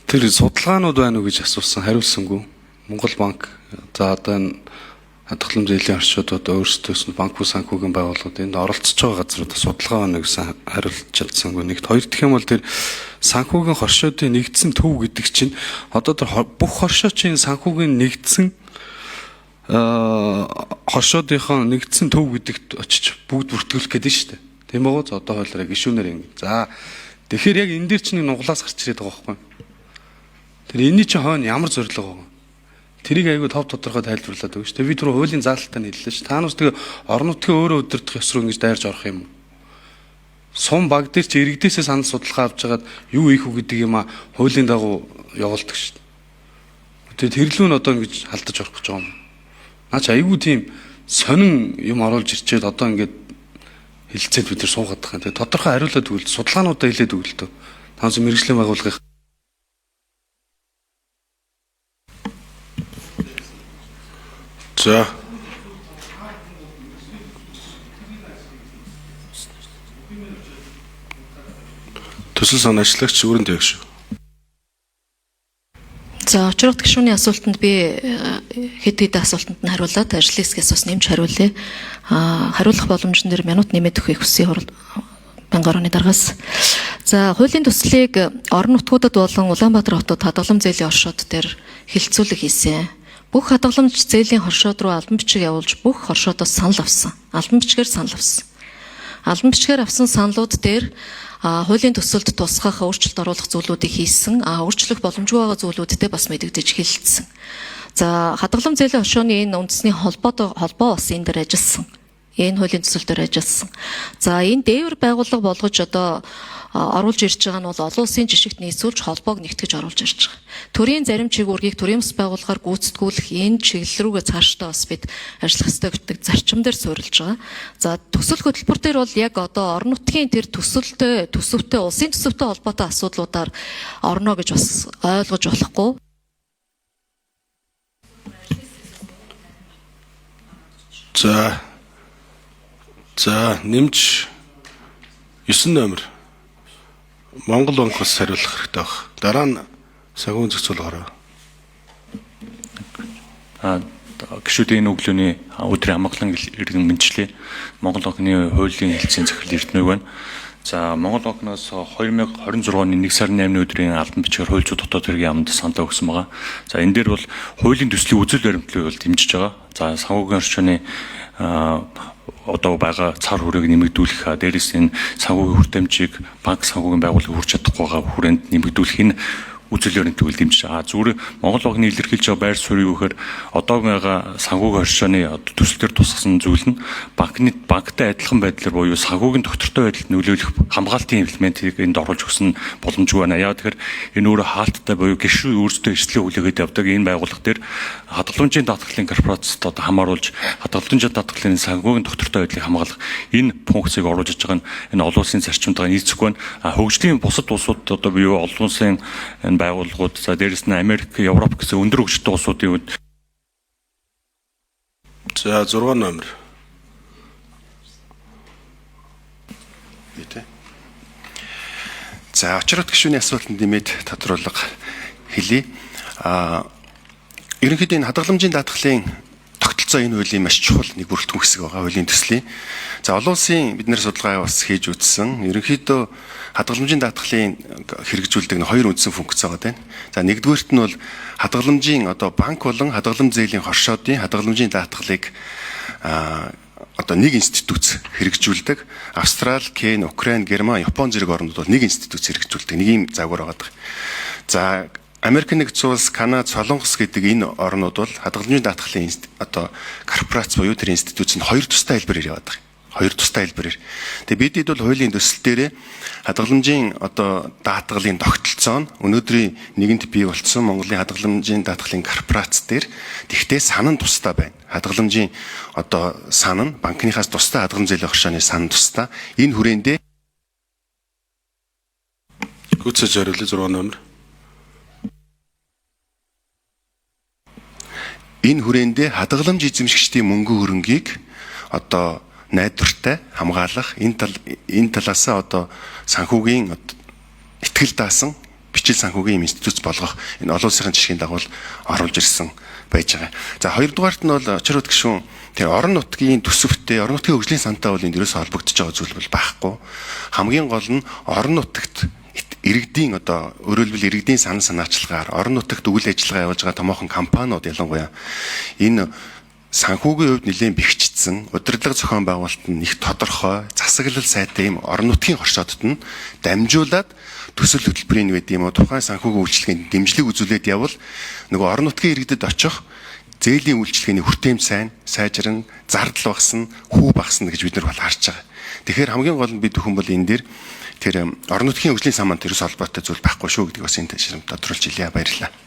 Тэр судалгаанууд байна уу гэж асуусан, хариулсангүй. Монгол банк за одоо энэ хадгалан зээлийн орчуудад өөрсдөөс нь банк бус санхүүгийн байгууллагууд энд оролцож байгаа газруудаа судалгаа байна гэсэн хариулж чадсангүй. Нэгт хоёр дахь юм бол тэр санхүүгийн хоршоодын нэгдсэн төв гэдэг чинь одоо тэр бүх хоршоочийн санхүүгийн нэгдсэн хоршоодынхон нэгдсэн төв гэдэгт очиж бүгд бүртгүүлэх гэдэг нь шүү дээ. Тийм байгаа ч одоо хойлоо гишүүнээр ингэ. За тэгэхээр яг энэ дээр чинь нуглаас гарч ирээд байгаа байхгүй. Тэр энэний чинь хойно ямар зорилго байгаа. Тэрийг айгүй тов тодорхой тайлбарлаад өгч. Тэгээ би түр хуулийн заалтаа нийллээ ш. Та нарт тэгээ орон нутгийн өөрөө удирдах ёс руу ингэж дайрж орох юм уу? Сум баг дээр чи иргэдээсээ санал судалгаа авч хагаад юу ийх үү гэдэг юм а хуулийн дагуу явуулдаг ш. Тэгээ тэрлүү нь одоо ингэж халдаж орох гэж байгаа юм. Наач айгүй тийм сонин юм оруулж ирчээд одоо ингэж хилцээд бид нар суугаад байгаа. Тэгээ тодорхой хариулаад өгөл судалгаануудаа хэлээд өгөл төө. Таанч мэрэгжлийн байгууллагын за төсөл сан ажиллагч өрөнд яг шүү. За очрогт гишүүний асуултанд би хэд хэдэн асуултанд нь хариулаад ажлын хэсгээс бас нэмж хариулъя. Хариулах боломжн дээр минут нэмээд өгөхийг хүсье банк орны даргаас. За хуулийн төслийг орон нутгуудад болон Улаанбаатар хотод хадгалан зээлийн оршууд дээр хилцүүлэг хийсэн. Бүх хадгаламж зээлийн хоршоод руу албан бичиг явуулж бүх хоршоодоос санал авсан. Албан бичгээр санал авсан. Албан бичгээр авсан саналууд дээр хуулийн төсөлд тусгах өөрчлөлт оруулах зүйлүүдийг хийсэн. Өөрчлөх боломжгүй байгаа зүйлүүдтэй бас мэдэгдэж хэлэлцсэн. За хадгалан зээлийн оршооны энэ үндэсний холбоо бас энэ дээр ажилласан. Энэ хуулийн төсөл дээр ажилласан. За энэ дээвэр байгууллага болгож одоо оруулж ирж байгаа нь бол олон улсын жишгт нийцүүлж холбоог нэгтгэж оруулж ирж байгаа. Төрийн зарим чигүүргийг төрийн бас байгууллагаар гүйцэтгүүлэх энэ чиглэл рүүгээ цаашдаа бас бид ажиллах ёстой гэдэг зарчим дээр суурилж байгаа. За төсөл хөтөлбөр дээр бол яг одоо орон нутгийн тэр төсөвтэй улсын төсөвтэй холбоотой асуудлуудаар орно гэж бас ойлгож болохгүй. За нэмж 9 номер Монгол банкос хариулах хэрэгтэй баг. Дараа нь санхүүгийн зохицуулгаараа. Гишүүдийн өглөөний өдрийн амгалан иргэн мэдчлээ. Монгол банкны хуулийн хэлцээний захирал Эрдэнэг байна. За Монгол банкноос 2026 оны 1 сарын 8-ны өдрийн албан бичгээр хууль зүйн дотоод хэргийн яамд саналаа өгсөн байгаа. За энэ дээр бол хуулийн төслийн үзэл баримтлалыг бол дэмжиж байгаа. За санхүүгийн орчны одоо байгаа цар хүрээг нэмэгдүүлэх, дээрээс энэ санхүүгийн үр дамжийг банк санхүүгийн байгууллага хүрч чадахгүй байгаа хүрээнд нэмэгдүүлэх энэ үзэл баримтлалыг дэмжиж байгаа. Зүгээр Монгол банкны илэрхийлж байгаа байр суурь юу гэхээр одоогийн байгаа санхүүгийн орчны төсөл төр тусгасан зүйл нь банктай адилхан байдлаар буюу санхүүгийн доктортой байдалд нөлөөлөх хамгаалтын имплементийг энд оруулж өгсөн боломжгүй байна. Яагаад тэгэхээр энэ өөрөө хаалттай буюу гишүү өөрсдөө эрсдлээ хүлээгээд явдаг энэ байгууллага дээр хадгаламжийн даатгалын корпорацид одоо хамааруулж хадгаламжийн даатгалын санхүүгийн доктортой байдлыг хамгаалах энэ функцийг оруулж иж байгаа нь энэ олон улсын зарчимд байгаа нийцэхгүй байна. Хөгжлийн бусад улсууд одоо буюу олон улсын байгууллагууд за дээрэс нь Америк, Европ гэсэн өндөр хөгжөлтэй улсуудын үед за 6 номер. За очрогт гишүүний асуултанд нэмээд тодруулга хэлье. Ерөнхийдөө энэ хадгаламжийн даатгалын тогтолцоо энэ хуулийн маш чухал нэг бүрэлдэхүүн хэсэг байгаа хуулийн төслийн. За олон улсын бид нэр судалгаа бас хийж үзсэн. Ерөнхийдөө хадгаламжийн даатгалын хэрэгжүүлдэг хоёр үндсэн функц байгаа байна. За нэгдүгээрт нь бол хадгаламжийн одоо банк болон хадгаламж зээлийн хоршоодын хадгаламжийн даатгалыг одоо нэг институт хэрэгжүүлдэг. Австрал, Кен, Украин, Герман, Япон зэрэг орнууд бол нэг институт хэрэгжүүлдэг. Нэг юм загвар байгаа. За Америк нэгдсэн улс, Канада, Солонгос гэдэг энэ орнууд бол хадгаламжийн даатгалын одоо корпорац буюу тэр институт нь хоёр тустай хэлбэрээр яваад байгаа. Хоёр тустай хэлбэрээр. Тэгээ бид бол хуулийн төсөл дээрээ хадгаламжийн одоо даатгалын тогтолцоо нь өнөөдрийн нэгэнт бий болцсон Монголын хадгаламжийн даатгалын корпорац дээр тэгтээ сан нь тустай байна. Хадгаламжийн одоо сан нь банкныхаас тустай хадгаламж зээлийн хоршооны сан тустай. Энэ хүрээндээ гүцэж хариулъя 6 номер. Энэ хүрээндээ хадгаламж эзэмшигчдийн мөнгө хөрөнгийг одоо найдвартай хамгаалах энэ талаасаа одоо санхүүгийн итгэл даасан хичээл санхүүгийн институт болгох энэ олон улсын жишгийн дагуу оруулж ирсэн байж байгаа. За хоёрдугаарт нь бол очирууд гişүүн тэр орон нутгийн төсөвтэй орон нутгийн хөгжлийн сантай бол энд ерөөсөө холбогдож байгаа зүйл бол байхгүй. Хамгийн гол нь орон нутагт иргэдийн одоо өөрөөр хэлбэл иргэдийн санаачлагаар орон нутагт үйл ажиллагаа явуулж байгаа томоохон компаниуд ялангуяа энэ санхүүгийн хувьд нэлээд бэхжигдсэн удирдлага зохион байгуулалт нь их тодорхой засаглал сайтай юм орон нутгийн хоршоодод нь дамжуулаад төсөл хөтөлбөрийн байд юм уу тухайн санхүүгийн үйлчилгээнд дэмжлэг үзүүлээд явбал нөгөө орон нутгийн иргэдэд очих зээлийн үйлчилгээний хүртээмж сайжран зардал багасна хүү багасна гэж бид нар бол харж байгаа. Тэгэхээр хамгийн гол нь бид бүхэн бол энэ дээр тэр орон нутгийн хөгжлийн сан маань тэрс холбоотой зүйл байхгүй шүү гэдгийг бас энэ ташрамд тодруулж илээ. Баярлалаа.